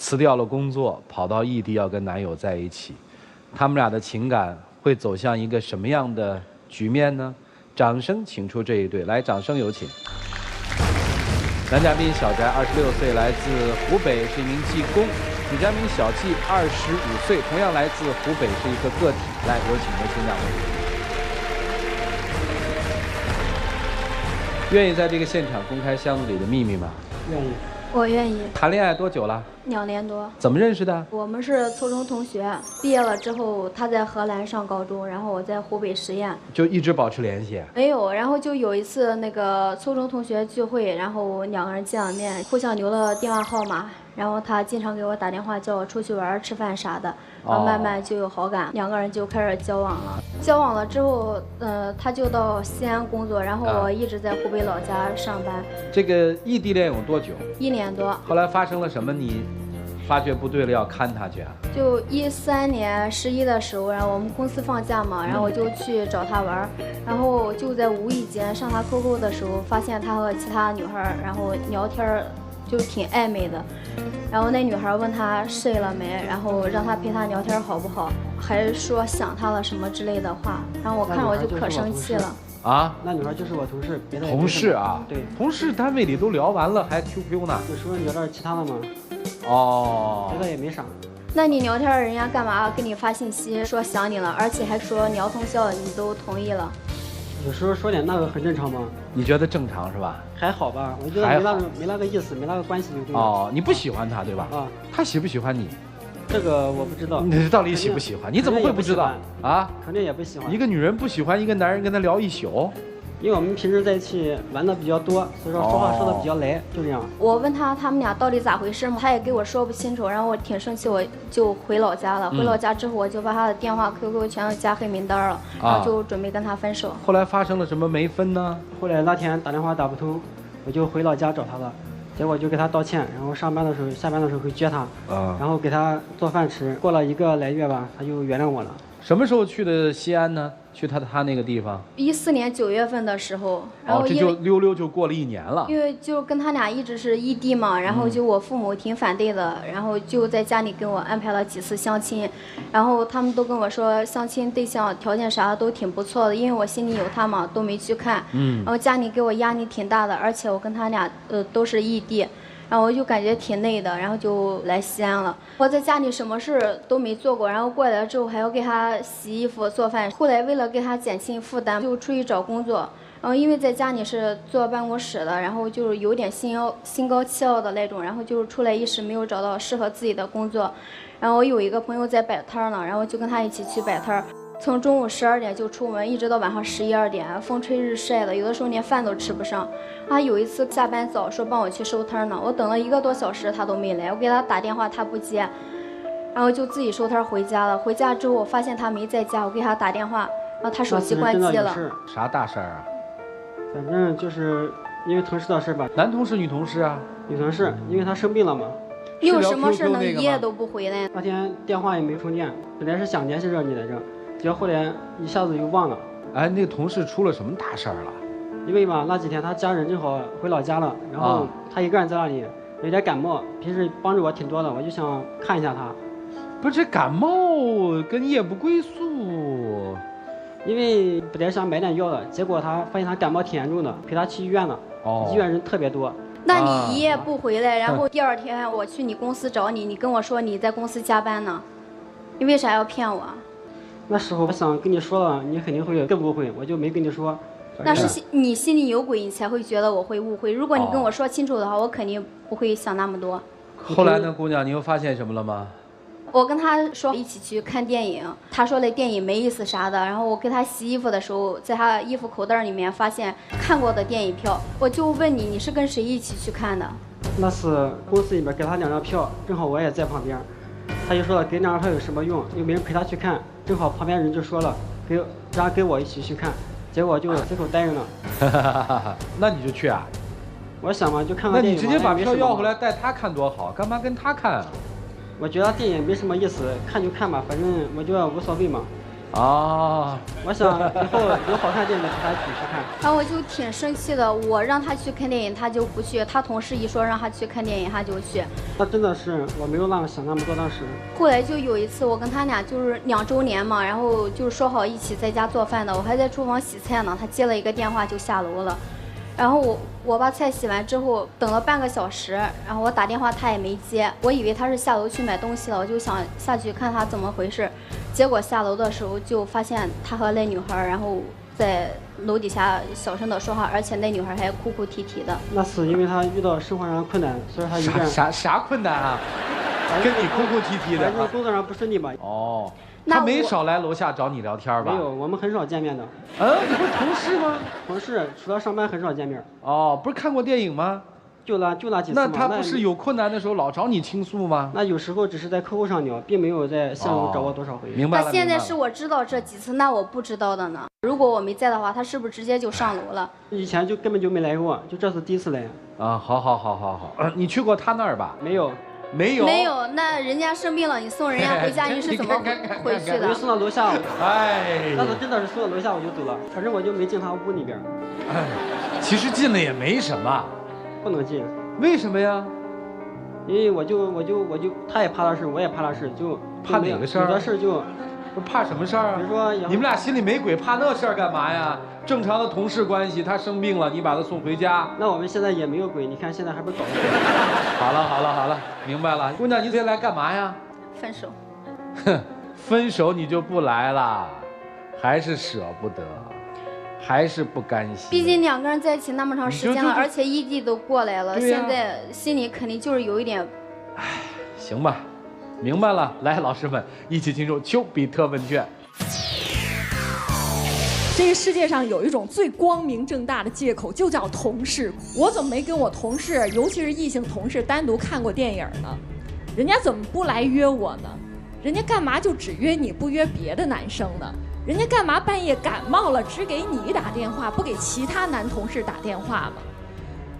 辞掉了工作，跑到异地要跟男友在一起，他们俩的情感会走向一个什么样的局面呢？掌声请出这一对，来，掌声有请。男嘉宾小翟，26岁，来自湖北，是一名技工；女嘉宾小季，25岁，同样来自湖北，是一个个体。来，有请有请两位。愿意在这个现场公开箱子里的秘密吗？愿意。我愿意。谈恋爱多久了2年多。怎么认识的？我们是初中同学，毕业了之后他在荷兰上高中，然后我在湖北实验，就一直保持联系？没有，然后就有一次那个初中同学聚会，然后2个人见了面，互相留了电话号码，然后他经常给我打电话叫我出去玩吃饭啥的，然后慢慢就有好感，2个人就开始交往了。交往了之后，他就到西安工作，然后我一直在湖北老家上班。这个异地恋有多久？1年多。后来发生了什么？你发觉不对了要看他去啊？就13年11的时候，然后我们公司放假嘛，然后我就去找他玩，然后就在无意间上他 QQ 的时候，发现他和其他女孩然后聊天就挺暧昧的，然后那女孩问他睡了没，然后让他陪他聊天好不好，还说想他了什么之类的话，然后我看我就可生气了。啊，那女孩就是我同事，别的同事啊？对，同事单位里都聊完了，还 QQ 呢？就说聊点其他的嘛。哦，别的也没啥。那你聊天人家干嘛给你发信息说想你了，而且还说聊通宵，你都同意了？有时候说点那个很正常吗？你觉得正常是吧？还好吧，我觉得没那个意思，没那个关系就对了。哦，你不喜欢他对吧？啊，他喜不喜欢你？这个我不知道。你到底喜不喜欢？你怎么会不知道啊？肯定也不喜欢。一个女人不喜欢一个男人跟她聊一宿？因为我们平时在一起玩的比较多，所以说说话说的比较来，就这样。我问他们俩到底咋回事嘛，他也给我说不清楚，然后我挺生气，我就回老家了。回老家之后，我就把他的电话、QQ 全都加黑名单了，然后就准备跟他分手。后来发生了什么没分呢？后来那天打电话打不通，我就回老家找他了，结果就给他道歉，然后上班的时候、下班的时候会接他，然后给他做饭吃。过了1个来月吧，他就原谅我了。什么时候去的西安呢？去他那个地方？14年9月份的时候，然后这就溜溜就过了1年了。因为就跟他俩一直是异地嘛，然后就我父母挺反对的，然后就在家里给我安排了几次相亲，然后他们都跟我说相亲对象条件啥都挺不错的，因为我心里有他嘛，都没去看。然后家里给我压力挺大的，而且我跟他俩都是异地。然后我就感觉挺累的，然后就来西安了。我在家里什么事都没做过，然后过来了之后还要给他洗衣服、做饭。后来为了给他减轻负担，就出去找工作。然后因为在家里是坐办公室的，然后就是有点心高气傲的那种，然后就是出来一时没有找到适合自己的工作。然后我有一个朋友在摆摊呢，然后就跟他一起去摆摊。从中午12点就出门，一直到晚上11、2点，风吹日晒的，有的时候连饭都吃不上。他有一次下班早说帮我去收摊呢，我等了1个多小时他都没来，我给他打电话他不接，然后就自己收摊回家了。回家之后我发现他没在家，我给他打电话，然后他手机关机了。啥大事儿啊？反正就是因为同事的事吧。男同事、女同事啊？女同事，因为她生病了嘛。你有什么事能一夜都不回来？那天电话也没充电，本来是想联系着你来着。结果后来一下子又忘了。哎，那个同事出了什么大事儿了？因为嘛，那几天他家人正好回老家了，然后他一个人在那里，有点感冒。平时帮助我挺多的，我就想看一下他。不是这感冒跟夜不归宿，因为本来想买点药的，结果他发现他感冒挺严重的，陪他去医院了。医院人特别多。那你一夜不回来，然后第2天我去你公司找你，你跟我说你在公司加班呢，你为啥要骗我？那时候我想跟你说了，你肯定会更误会，我就没跟你说。那是你心里有鬼，你才会觉得我会误会。如果你跟我说清楚的话，我肯定不会想那么多。后来呢，姑娘，你又发现什么了吗？我跟他说一起去看电影，他说那电影没意思啥的。然后我给他洗衣服的时候，在他衣服口袋里面发现看过的电影票，我就问你是跟谁一起去看的？那是公司里边给他2张票，正好我也在旁边。他就说了给2张票有什么用，又没人陪他去看，正好旁边人就说了给我一起去看，结果就随口答应了。那你就去啊？我想嘛，就看看电影。那你直接把票要回来带他看多好，干嘛跟他看啊？我觉得电影没什么意思，看就看吧，反正我觉得无所谓嘛。啊，我想以后有好看电影就陪他一起去看。然后我就挺生气的，我让他去看电影，他就不去；他同事一说让他去看电影，他就去。那真的是我没有想那么多，当时。后来就有一次，我跟他俩就是2周年嘛，然后就是说好一起在家做饭的，我还在厨房洗菜呢，他接了一个电话就下楼了。然后我把菜洗完之后，等了半个小时，然后我打电话他也没接，我以为他是下楼去买东西了，我就想下去看他怎么回事。结果下楼的时候就发现他和那女孩，然后在楼底下小声的说话，而且那女孩还哭哭啼啼的。那是因为他遇到生活上的困难，所以他有点啥困难啊？跟你哭哭啼啼的。反正工作上不顺利吧。哦。他没少来楼下找你聊天吧？没有，我们很少见面的。你不是同事吗？同事除了上班很少见面。哦，不是看过电影吗？就那几次那嘛。他不是有困难的时候老找你倾诉吗？那有时候只是在客户上聊，并没有在现场找我多少回。明白了。那现在是我知道这几次，那我不知道的呢。如果我没在的话，他是不是直接就上楼了？以前就根本就没来过，就这次第一次来。啊，好。你去过他那儿吧？没有。没有，那人家生病了，你送人家回家，你是怎么回去的？我就送到楼下。哎，那次真的是送到楼下我就走了，反正我就没进他屋里边。其实进了也没什么。不能进。为什么呀？因为我就他也怕的事，我也怕的事，就怕哪个事儿？有的事就。不怕什么事儿啊？比如说你们俩心里没鬼，怕那事儿干嘛呀？正常的同事关系，他生病了，你把他送回家。那我们现在也没有鬼，你看现在还不是搞得。好了，明白了。姑娘，你今天来干嘛呀？分手。哼，分手你就不来了，还是舍不得，还是不甘心。毕竟2个人在一起那么长时间了，而且异地都过来了，现在心里肯定就是有一点。唉，行吧。明白了，来，老师们一起进入丘比特问卷。这个世界上有一种最光明正大的借口，就叫同事。我怎么没跟我同事，尤其是异性同事单独看过电影呢？人家怎么不来约我呢？人家干嘛就只约你不约别的男生呢？人家干嘛半夜感冒了只给你打电话，不给其他男同事打电话吗？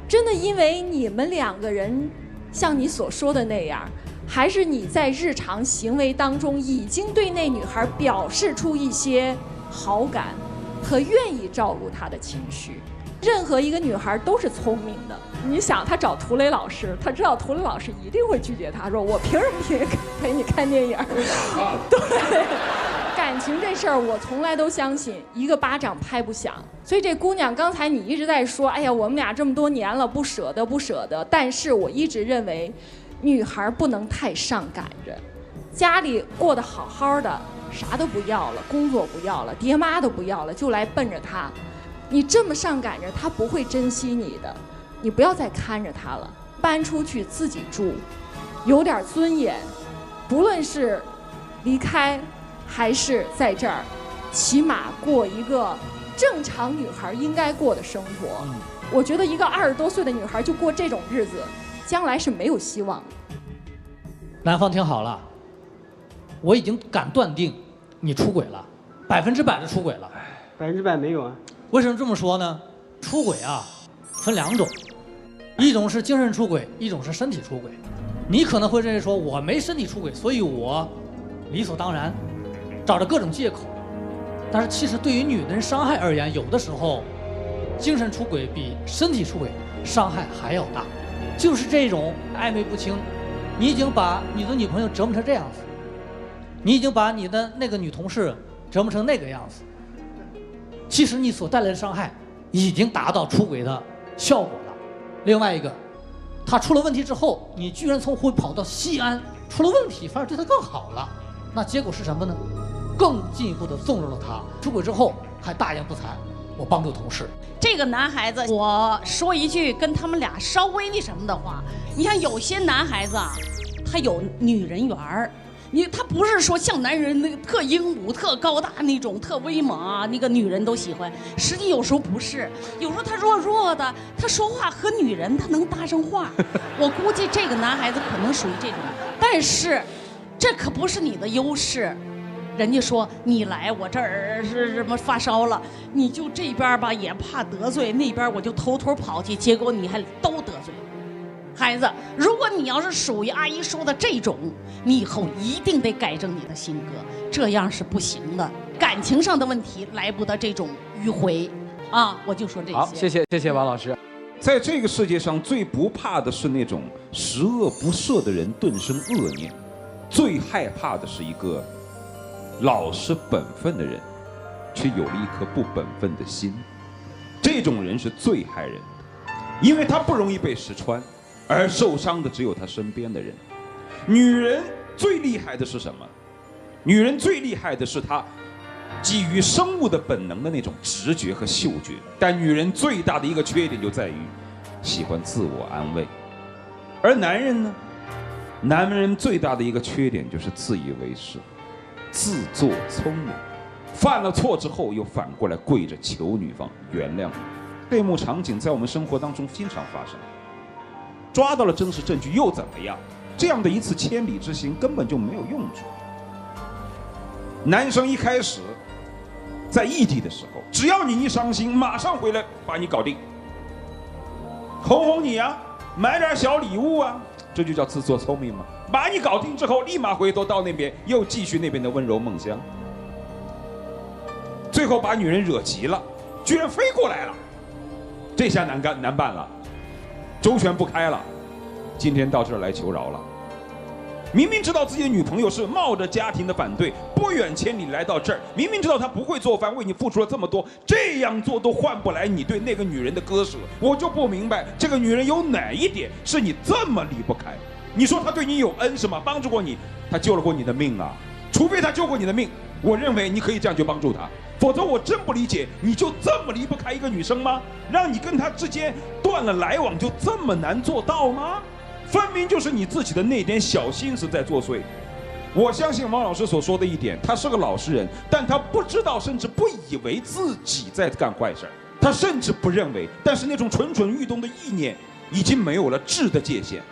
真的因为你们2个人像你所说的那样，还是你在日常行为当中已经对那女孩表示出一些好感和愿意照顾她的情绪？任何一个女孩都是聪明的，你想她找涂磊老师，她知道涂磊老师一定会拒绝她，说我凭什么陪你看电影？对，感情这事儿我从来都相信一个巴掌拍不响。所以这姑娘刚才你一直在说，哎呀，我们俩这么多年了，不舍得，但是我一直认为女孩不能太上赶着，家里过得好好的，啥都不要了，工作不要了，爹妈都不要了，就来奔着他。你这么上赶着，他不会珍惜你的。你不要再看着他了，搬出去自己住，有点尊严。不论是离开还是在这儿，起码过一个正常女孩应该过的生活。我觉得一个20多岁的女孩就过这种日子，将来是没有希望的。男方听好了，我已经敢断定你出轨了，100%的出轨了。100%没有啊。为什么这么说呢？出轨啊，分2种，一种是精神出轨，一种是身体出轨。你可能会认为说我没身体出轨，所以我理所当然，找着各种借口。但是其实对于女人伤害而言，有的时候精神出轨比身体出轨伤害还要大。就是这种暧昧不清，你已经把你的女朋友折磨成这样子，你已经把你的那个女同事折磨成那个样子，其实你所带来的伤害已经达到出轨的效果了。另外一个，他出了问题之后，你居然从湖北跑到西安，出了问题反而对他更好了，那结果是什么呢？更进一步的纵容了他。出轨之后还大言不惭，我帮助同事。这个男孩子，我说一句跟他们俩稍微那什么的话，你看有些男孩子啊，他有女人缘儿，他不是说像男人那个特英武、特高大那种、特威猛啊，那个女人都喜欢。实际有时候不是，有时候他弱弱的，他说话和女人他能搭上话。我估计这个男孩子可能属于这种，但是这可不是你的优势。人家说你来我这儿是什么发烧了，你就这边吧也怕得罪，那边我就偷偷跑去，结果你还都得罪。孩子，如果你要是属于阿姨说的这种，你以后一定得改正你的性格，这样是不行的。感情上的问题来不得这种迂回啊！我就说这些。好，谢谢王老师。在这个世界上，最不怕的是那种十恶不赦的人顿生恶念，最害怕的是一个老实本分的人，却有了一颗不本分的心。这种人是最害人的，因为他不容易被识穿，而受伤的只有他身边的人。女人最厉害的是什么？女人最厉害的是她基于生物的本能的那种直觉和嗅觉，但女人最大的一个缺点就在于喜欢自我安慰，而男人呢，男人最大的一个缺点就是自以为是，自作聪明，犯了错之后又反过来跪着求女方原谅。这幕场景在我们生活当中经常发生。抓到了真实证据又怎么样？这样的一次千里之行根本就没有用处。男生一开始在异地的时候，只要你一伤心，马上回来把你搞定，哄哄你啊，买点小礼物啊，这就叫自作聪明吗？把你搞定之后，立马回头到那边又继续那边的温柔梦乡，最后把女人惹急了，居然飞过来了，这下难办了，周旋不开了，今天到这儿来求饶了。明明知道自己的女朋友是冒着家庭的反对，不远千里来到这儿，明明知道她不会做饭，为你付出了这么多，这样做都换不来你对那个女人的割舍，我就不明白这个女人有哪一点是你这么离不开？你说她对你有恩是吗？帮助过你，她救了过你的命啊！除非她救过你的命，我认为你可以这样去帮助她，否则我真不理解，你就这么离不开一个女生吗？让你跟她之间断了来往，就这么难做到吗？分明就是你自己的那点小心思在作祟。我相信王老师所说的一点，他是个老实人，但他不知道，甚至不以为自己在干坏事，他甚至不认为，但是那种蠢蠢欲动的意念已经没有了质的界限。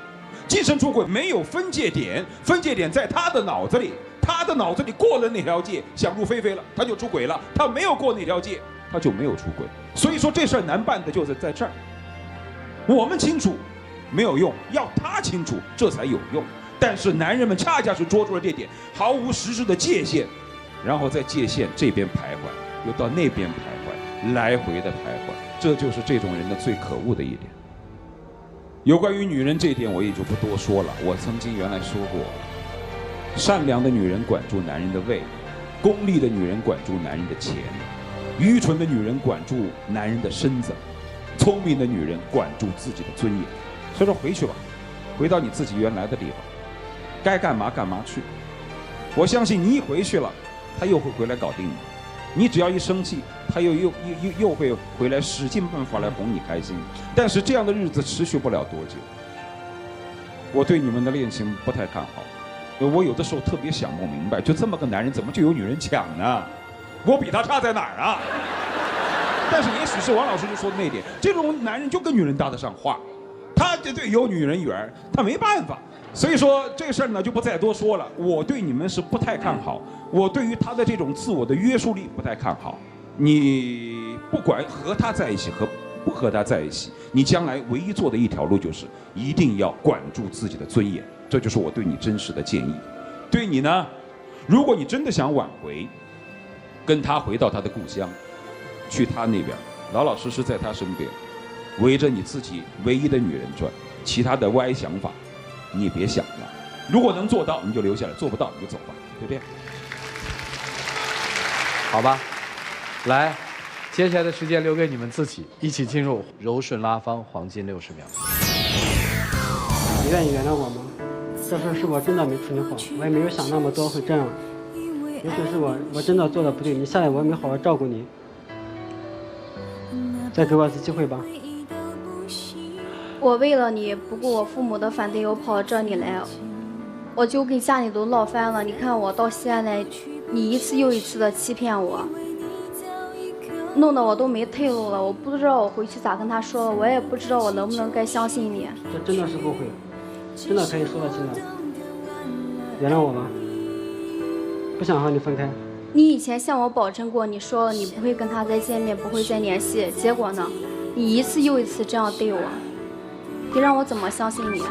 精神出轨没有分界点，分界点在他的脑子里，他的脑子里过了那条界，想入非非了，他就出轨了；他没有过那条界，他就没有出轨。所以说这事儿难办的就是在这儿。我们清楚没有用，要他清楚这才有用。但是男人们恰恰是捉住了这点，毫无实质的界限，然后在界限这边徘徊，又到那边徘徊，来回的徘徊，这就是这种人的最可恶的一点。有关于女人这一点我也就不多说了，我曾经原来说过，善良的女人管住男人的胃，功利的女人管住男人的钱，愚蠢的女人管住男人的身子，聪明的女人管住自己的尊严。所以说回去吧，回到你自己原来的地方，该干嘛干嘛去。我相信你一回去了，他又会回来搞定你。你只要一生气，他又会回来使尽办法来哄你开心。但是这样的日子持续不了多久。我对你们的恋情不太看好，我有的时候特别想不明白，就这么个男人怎么就有女人抢呢？我比他差在哪儿啊？但是也许是王老师就说的那点，这种男人就跟女人搭得上话，他绝对有女人缘，他没办法。所以说这个事儿呢就不再多说了。我对你们是不太看好，我对于他的这种自我的约束力不太看好。你不管和他在一起和不和他在一起，你将来唯一做的一条路就是一定要管住自己的尊严，这就是我对你真实的建议。对你呢，如果你真的想挽回，跟他回到他的故乡，去他那边，老老实实在他身边，围着你自己唯一的女人转，其他的歪想法你也别想了。如果能做到你就留下来，做不到你就走吧，就这样。好吧，来，接下来的时间留给你们自己，一起进入柔顺拉芳黄金60秒。你愿意原谅我吗？这事是我真的没处理好，我也没有想那么多会这样。也许是我真的做的不对，你下来我也没好好照顾你，再给我一次机会吧。我为了你不顾我父母的反对，我跑到这里来，我就跟家里都闹翻了。你看我到西安来，你一次又一次的欺骗我，弄得我都没退路了。我不知道我回去咋跟他说，我也不知道我能不能该相信你。这真的是后悔，真的可以说得清的。原谅我吧，不想和你分开。你以前向我保证过，你说了你不会跟他再见面，不会再联系，结果呢，你一次又一次这样对我。你让我怎么相信你？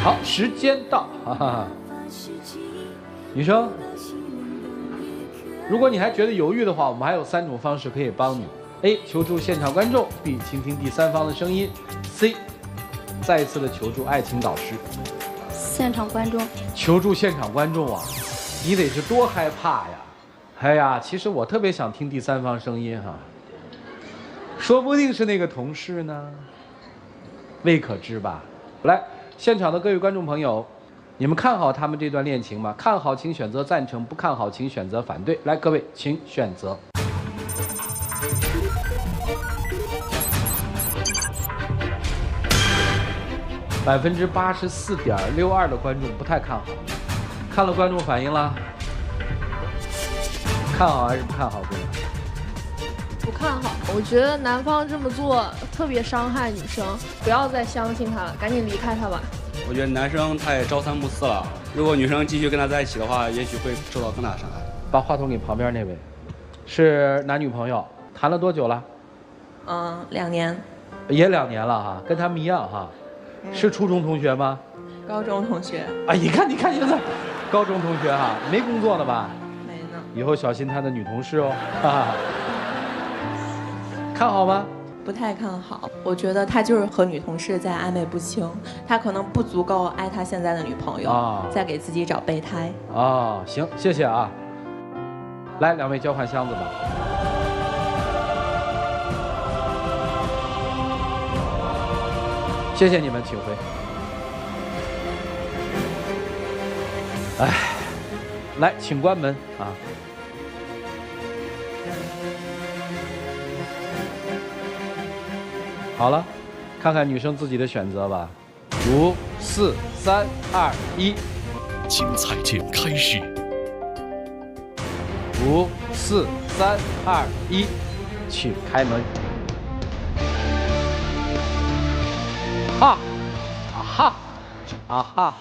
好，时间到，哈哈。女生，如果你还觉得犹豫的话，我们还有3种方式可以帮你：A. 求助现场观众 ；B. 倾听第三方的声音 ；C. 再一次的求助爱情导师。现场观众。求助现场观众啊，你得是多害怕呀！哎呀，其实我特别想听第三方声音哈，说不定是那个同事呢，未可知吧？来，现场的各位观众朋友，你们看好他们这段恋情吗？看好请选择赞成，不看好请选择反对。来，各位请选择。84.62%的观众不太看好，看了观众反应了，看好还是不看好？各位，不看好。我觉得男方这么做特别伤害女生，不要再相信他了，赶紧离开他吧。我觉得男生太朝三暮四了，如果女生继续跟他在一起的话，也许会受到更大的伤害。把话筒给旁边那位，是男女朋友，谈了多久了？2年。也2年了哈，跟他们一样哈。是初中同学吗？高中同学。啊，你看现在，高中同学哈，没工作呢吧？没呢。以后小心他的女同事哦。哈哈。看好吗？不太看好，我觉得他就是和女同事在暧昧不清，他可能不足够爱他现在的女朋友，再给自己找备胎。行，谢谢啊。来，2位交换箱子吧。谢谢你们，请回。哎，来，请关门啊。好了，看看女生自己的选择吧。5、4、3、2、1，请彩键开始。5、4、3、2、1，请开门。哈，啊哈，啊哈。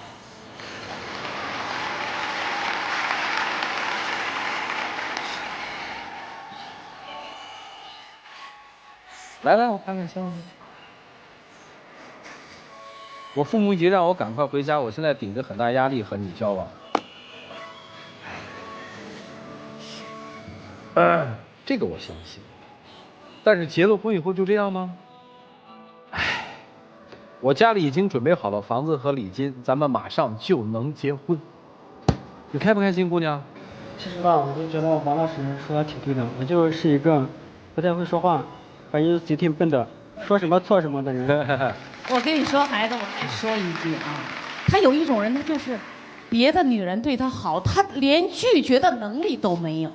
来，我看看箱子。我父母已经让我赶快回家，我现在顶着很大压力和你交往。这个我相信。但是结了婚以后就这样吗？我家里已经准备好了房子和礼金，咱们马上就能结婚。你开不开心，姑娘？其实吧，我就觉得王老师说的挺对的，我就是一个不太会说话，反正自己挺笨的，说什么错什么的人。我跟你说，孩子，我跟你说一句啊，他有一种人，他就是别的女人对他好，他连拒绝的能力都没有，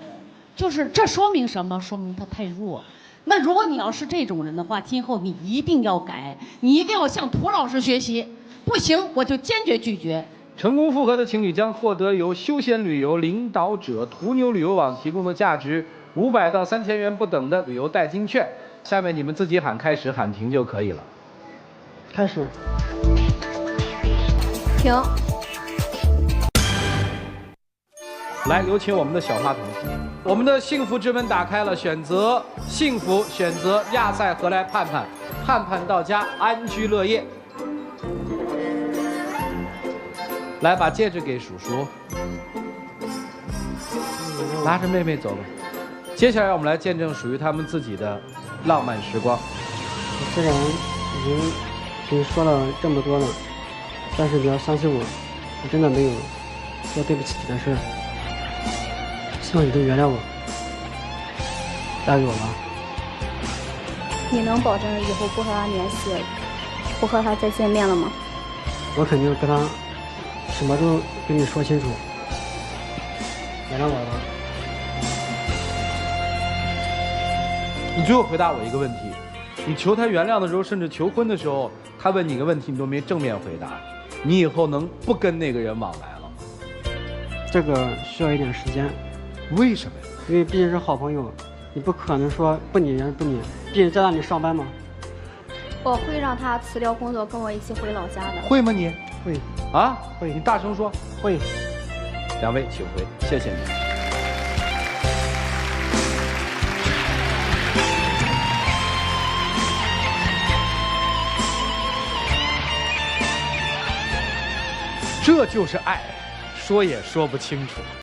就是这说明什么？说明他太弱。那如果你要是这种人的话，今后你一定要改，你一定要向涂老师学习。不行，我就坚决拒绝。成功复合的情侣将获得由休闲旅游领导者途牛旅游网提供的价值500到3000元不等的旅游代金券。下面你们自己喊开始喊停就可以了。开始。停。来，有请我们的小话筒。我们的幸福之门打开了，选择幸福，选择亚赛河来盼盼，盼盼到家，安居乐业。来，把戒指给叔叔，拉着妹妹走吧。接下来，我们来见证属于他们自己的浪漫时光。我虽然已经跟你说了这么多了，但是你要相信我，我真的没有做对不起你的事。希望你能原谅我，答应我吧。你能保证以后不和他联系，不和他再见面了吗？我肯定跟他什么都跟你说清楚，原谅我吧。你最后回答我一个问题，你求他原谅的时候，甚至求婚的时候，他问你个问题，你都没正面回答，你以后能不跟那个人往来了吗？这个需要一点时间。为什么呀？因为毕竟是好朋友，你不可能说不理人不理，毕竟在那里上班嘛。我会让他辞掉工作，跟我一起回老家的。会吗你？会。啊？会。你大声说。会。2位请回，谢谢你。这就是爱，说也说不清楚。